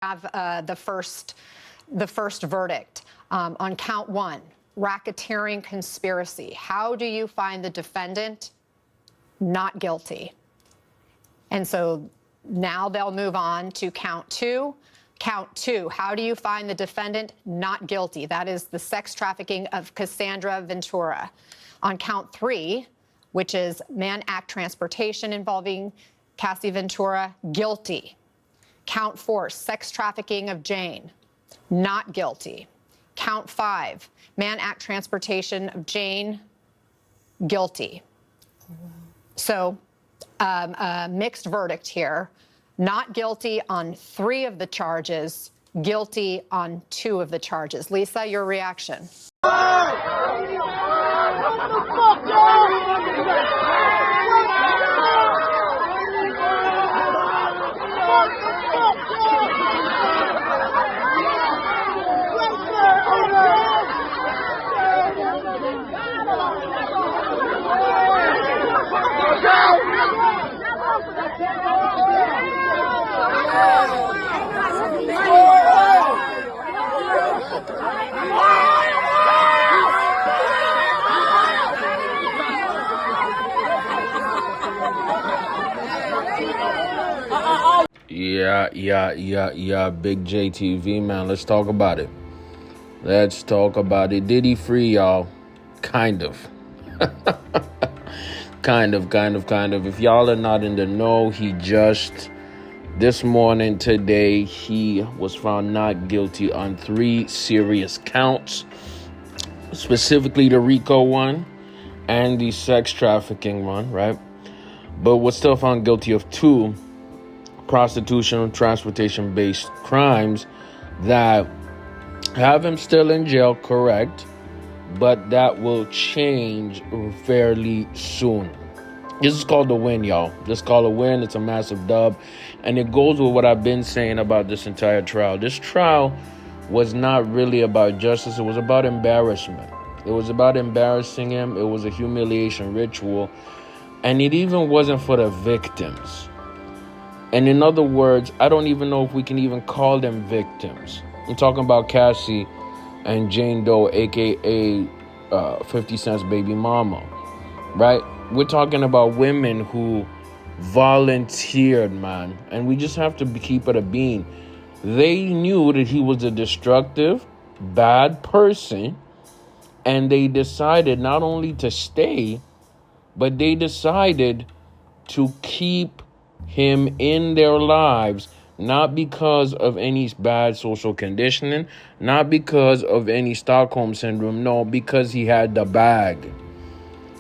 have the first verdict on count one, racketeering conspiracy. How do you find the defendant not guilty? And so now they'll move on to count two. Count two, how do you find the defendant not guilty? That is the sex trafficking of Cassandra Ventura. On count three, which is Mann Act transportation involving Cassie Ventura, guilty. Count four, sex trafficking of Jane, not guilty. Count five, Mann Act transportation of Jane, guilty. So mixed verdict here. Not guilty on 3 of the charges, guilty on 2 of the charges. Lisa, your reaction. Yeah, Big JTV, man. Let's talk about it. Let's talk about it. Did he free, y'all? Kind of. Kind of. If y'all are not in the know, he just, this morning, today, he was found not guilty on 3 serious counts, specifically the RICO one and the sex trafficking one, right? But was still found guilty of 2 prostitution and transportation-based crimes that have him still in jail, correct? But that will change fairly soon. This is called a win, y'all. This is called a win. It's a massive dub. And it goes with what I've been saying about this entire trial. This trial was not really about justice. It was about embarrassment. It was about embarrassing him. It was a humiliation ritual. And it even wasn't for the victims. And in other words, I don't even know if we can even call them victims. I'm talking about Cassie and Jane Doe, a.k.a. 50 Cent's baby mama, right? We're talking about women who volunteered, man. And we just have to keep it a bean. They knew that he was a destructive, bad person. And they decided not only to stay, but they decided to keep him in their lives, not because of any bad social conditioning, not because of any Stockholm syndrome, no, because he had the bag.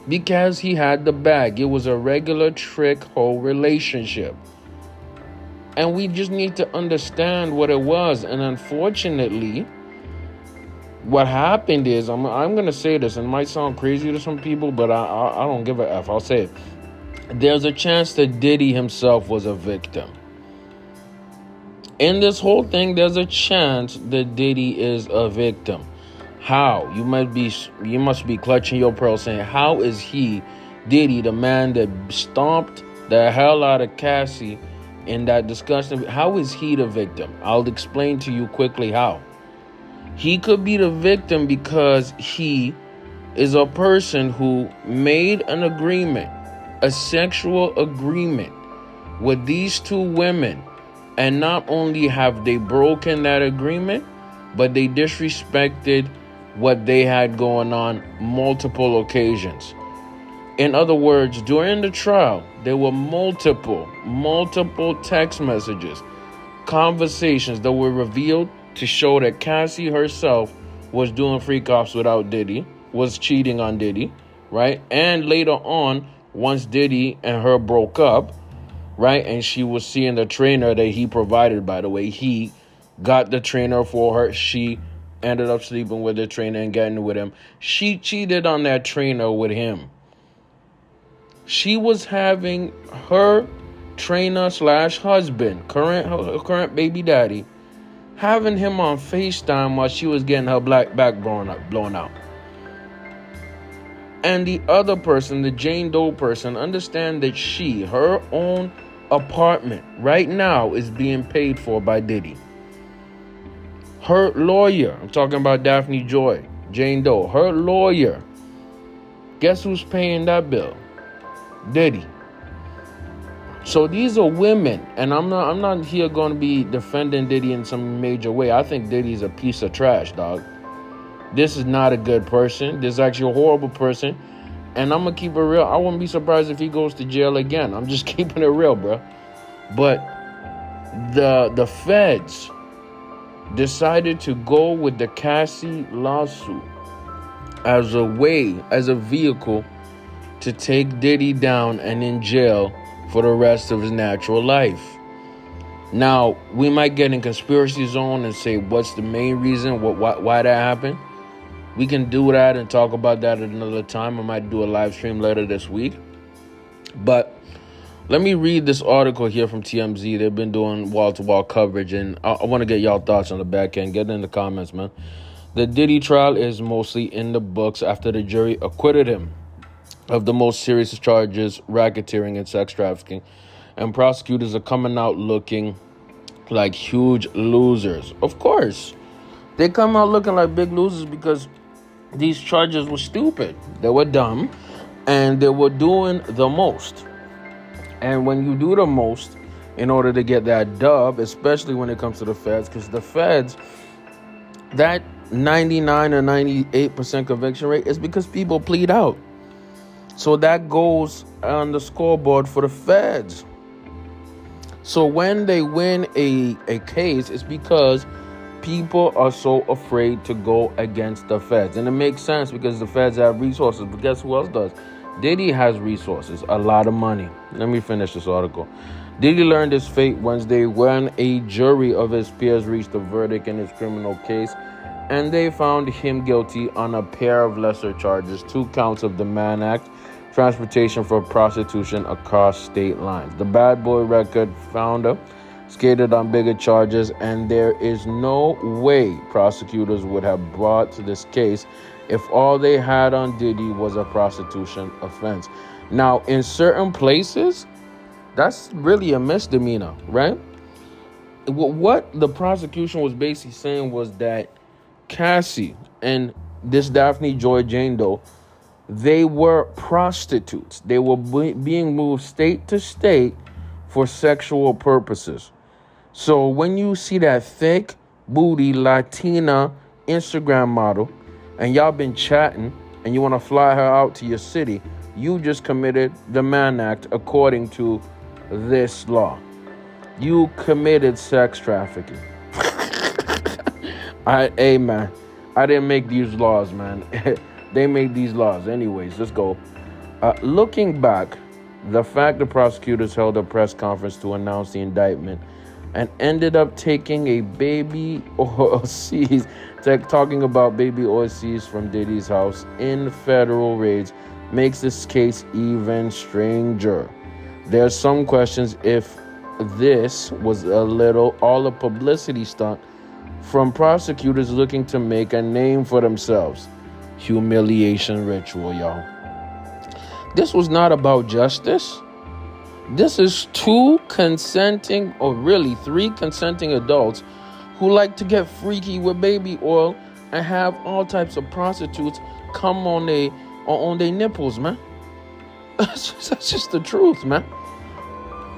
Because he had the bag. It was a regular trick hole relationship. And we just need to understand what it was. And unfortunately, what happened is, I'm going to say this, and it might sound crazy to some people, but I don't give a F. I'll say it. There's a chance that Diddy himself was a victim. In this whole thing, there's a chance that Diddy is a victim. How? You must be clutching your pearl saying, how is he, Diddy, the man that stomped the hell out of Cassie in that disgusting, how is he the victim? I'll explain to you quickly how. He could be the victim because he is a person who made an agreement, a sexual agreement with these 2 women. And not only have they broken that agreement, but they disrespected what they had going on multiple occasions. In other words, during the trial, there were multiple text messages, conversations that were revealed to show that Cassie herself was doing freak offs without Diddy, was cheating on Diddy, right? And later on, once Diddy and her broke up, right, and she was seeing the trainer that he provided, by the way, he got the trainer for her. She ended up sleeping with the trainer and getting with him. She cheated on that trainer with him. She was having her trainer / husband, current baby daddy, having him on FaceTime while she was getting her back blown out. And the other person, the Jane Doe person, understand that her own apartment right now is being paid for by Diddy. Her lawyer, I'm talking about Daphne Joy, Jane Doe, her lawyer, guess who's paying that bill? Diddy. So these are women, and I'm not here going to be defending Diddy in some major way. I think Diddy's a piece of trash, dog. This is not a good person. This is actually a horrible person. And I'm going to keep it real. I wouldn't be surprised if he goes to jail again. I'm just keeping it real, bro. But the feds decided to go with the Cassie lawsuit as a vehicle to take Diddy down and in jail for the rest of his natural life. Now, we might get in conspiracy zone and say, what's the main reason, why that happened? We can do that and talk about that at another time. I might do a live stream later this week. But let me read this article here from TMZ. They've been doing wall-to-wall coverage, and I want to get y'all thoughts on the back end. Get in the comments, man. The Diddy trial is mostly in the books after the jury acquitted him of the most serious charges, racketeering and sex trafficking. And prosecutors are coming out looking like huge losers. Of course, they come out looking like big losers because these charges were stupid. They were dumb, and they were doing the most. And when you do the most in order to get that dub, especially when it comes to the feds, because the feds, that 99 or 98% conviction rate is because people plead out. So that goes on the scoreboard for the feds. So when they win a case, it's because people are so afraid to go against the feds. And it makes sense because the feds have resources. But guess who else does? Diddy has resources, a lot of money. Let me finish this article. Diddy learned his fate Wednesday when a jury of his peers reached a verdict in his criminal case, and they found him guilty on a pair of lesser charges, 2 counts of the Mann Act, transportation for prostitution across state lines. The Bad Boy record founder skated on bigger charges, and there is no way prosecutors would have brought this case if all they had on Diddy was a prostitution offense. Now, in certain places, that's really a misdemeanor, right? What the prosecution was basically saying was that Cassie and this Daphne Joy Jane Doe, they were prostitutes. They were being moved state to state for sexual purposes. So when you see that thick booty Latina Instagram model and y'all been chatting and you want to fly her out to your city, you just committed the Mann Act according to this law. You committed sex trafficking. Hey, man, I didn't make these laws, man. They made these laws. Anyways, let's go. Looking back, the fact the prosecutors held a press conference to announce the indictment and ended up taking a baby overseas, talking about baby overseas from Diddy's house in federal raids makes this case even stranger. There's some questions if this was all a publicity stunt from prosecutors looking to make a name for themselves. Humiliation ritual, y'all. This was not about justice. This is 2 consenting, or really 3 consenting adults who like to get freaky with baby oil and have all types of prostitutes come on their nipples, man. That's just the truth, man.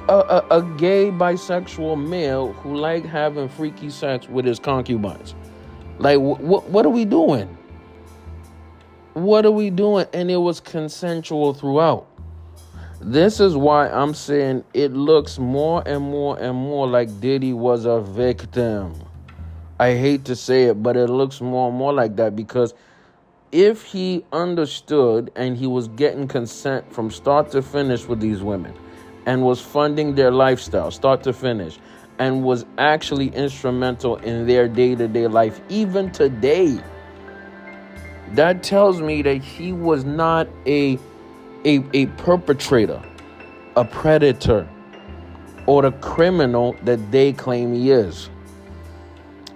A gay bisexual male who like having freaky sex with his concubines. Like, what are we doing? What are we doing? And it was consensual throughout. This is why I'm saying it looks more and more and more like Diddy was a victim. I hate to say it, but it looks more and more like that, because if he understood and he was getting consent from start to finish with these women and was funding their lifestyle start to finish and was actually instrumental in their day-to-day life, even today, that tells me that he was not a perpetrator, a predator, or the criminal that they claim he is.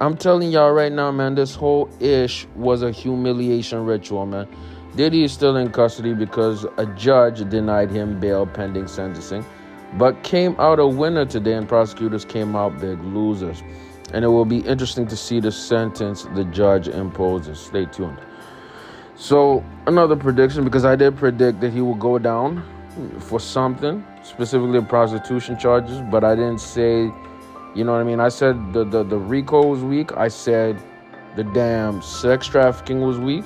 I'm telling y'all right now, man, this whole ish was a humiliation ritual, man. Diddy is still in custody because a judge denied him bail pending sentencing, but came out a winner today, and prosecutors came out big losers. And it will be interesting to see the sentence the judge imposes. Stay tuned. So another prediction, because I did predict that he will go down for something, specifically prostitution charges, but I didn't say, you know what I mean? I said the RICO was weak. I said the damn sex trafficking was weak.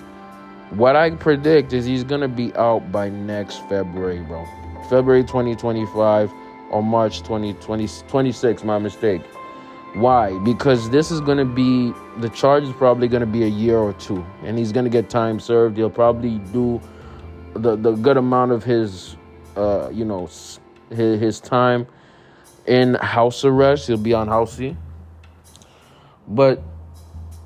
What I predict is he's going to be out by next February, bro. February 2025 or March 2026, my mistake. Why? Because this is going to be, the charge is probably going to be a year or two, and he's going to get time served. He'll probably do the good amount of his, his time in house arrest. He'll be on housey. But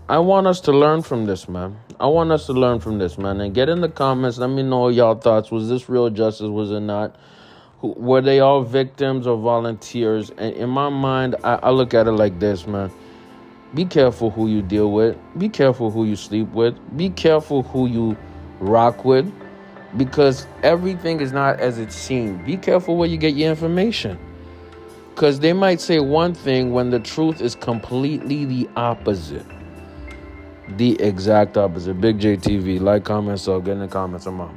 I want us to learn from this, man. And get in the comments. Let me know y'all thoughts. Was this real justice? Was it not? Were they all victims or volunteers? And in my mind, I look at it like this, man. Be careful who you deal with. Be careful who you sleep with. Be careful who you rock with. Because everything is not as it seems. Be careful where you get your information. Because they might say one thing when the truth is completely the opposite. The exact opposite. Big JTV. Like, comment, so get in the comments. I'm out.